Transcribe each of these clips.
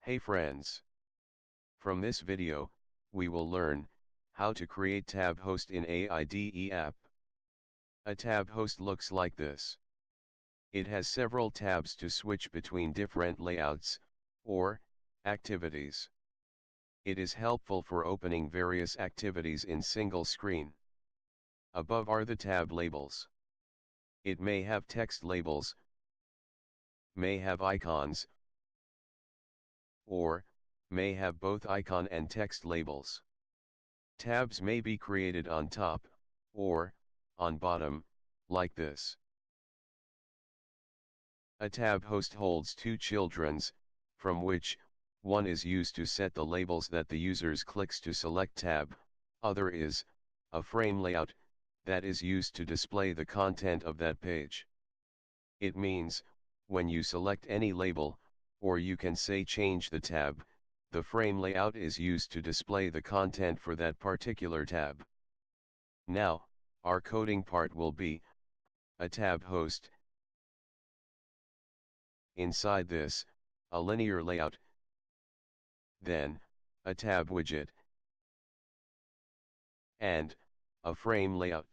Hey friends! From this video, we will learn how to create tab host in AIDE app. A tab host looks like this. It has several tabs to switch between different layouts, or activities. It is helpful for opening various activities in single screen. Above are the tab labels. It may have text labels, may have icons, or may have both icon and text labels. Tabs may be created on top, or on bottom, like this. A tab host holds two childrens, from which one is used to set the labels that the users clicks to select tab, other is a frame layout that is used to display the content of that page. It means, when you select any label, or you can say change the tab, the frame layout is used to display the content for that particular tab. Now, our coding part will be a tab host. Inside this, a linear layout, then a tab widget, and a frame layout.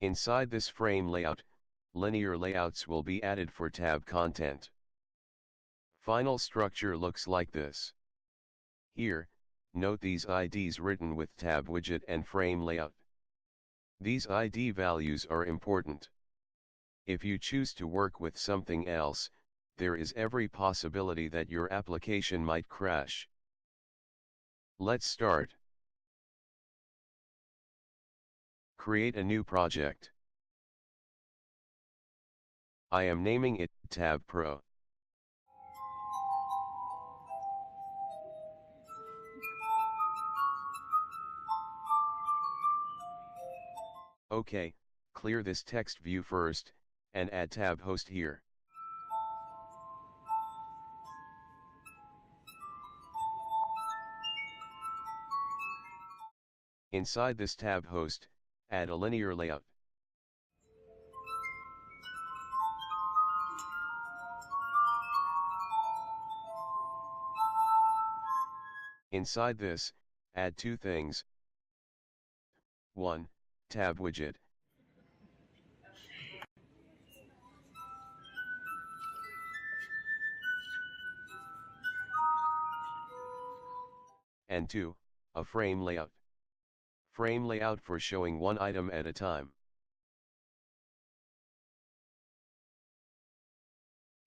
Inside this frame layout, linear layouts will be added for tab content. Final structure looks like this. Here, note these IDs written with tab widget and frame layout. These ID values are important. If you choose to work with something else, there is every possibility that your application might crash. Let's start. Create a new project. I am naming it Tab Pro. OK, clear this text view first, and add tab host here. Inside this tab host, add a linear layout. Inside this, add two things. 1. Tab widget. And 2. A frame layout. Frame layout for showing one item at a time.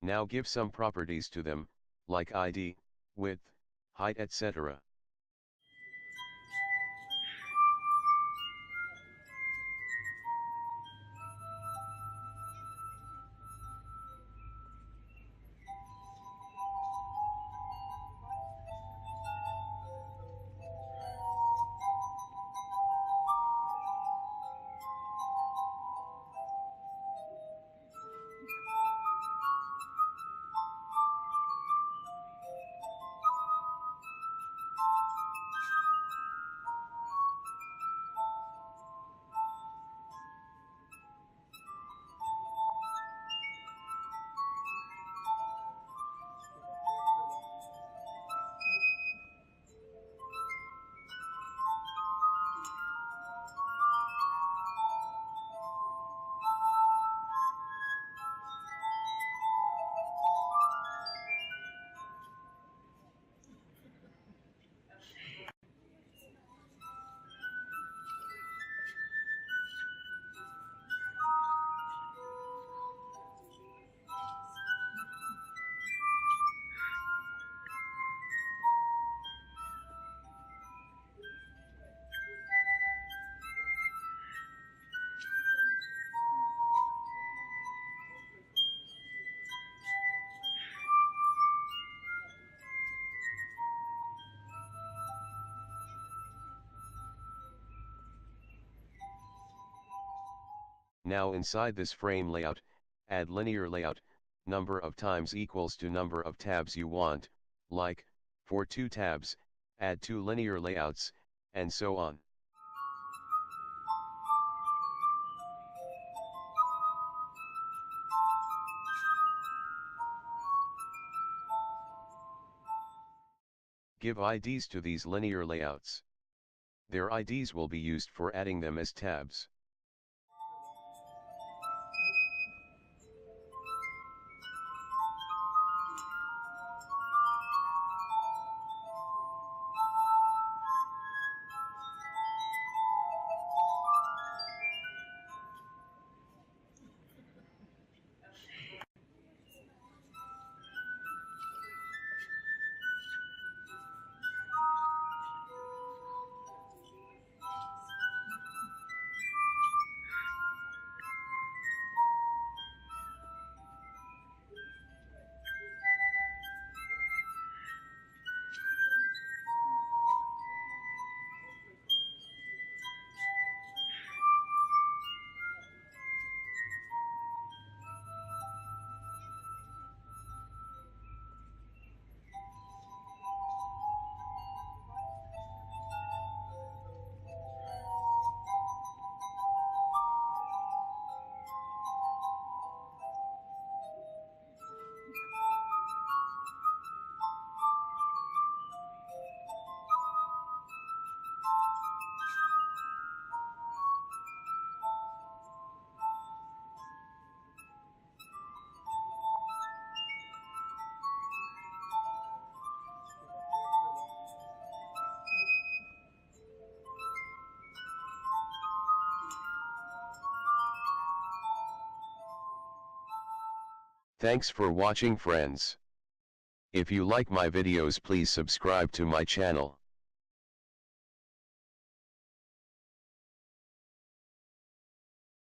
Now give some properties to them, like ID, width, height, etc. Now inside this frame layout, add linear layout, number of times equals to number of tabs you want, like, for 2 tabs, add 2 linear layouts, and so on. Give IDs to these linear layouts. Their IDs will be used for adding them as tabs. Thanks for watching, friends. If you like my videos, please subscribe to my channel.